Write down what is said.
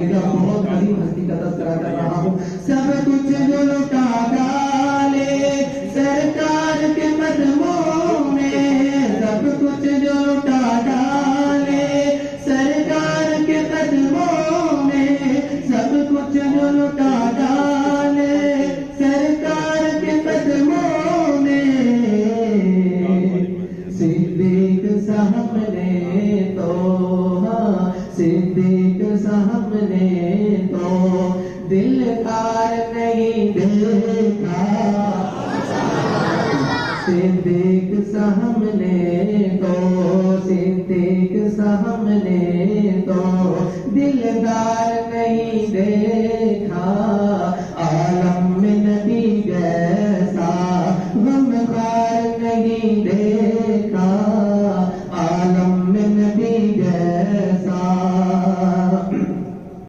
बहुत बड़ी हस्ती का तस्करा कर रहा हूँ। सब कुछ जो लुटा डाले सरकार के कदमों में, सब कुछ जो लुटा डाले सरकार के कदमों में, सब कुछ जो लुटा डाले सरकार के कदमों में। सिद्दीक साहब ने तो, हाँ सिद्दीक साहब ने तो दिलदार नहीं देखा, सिद्दीक साहब ने तो, सिद्दीक साहब ने तो दिलदार नहीं देखा।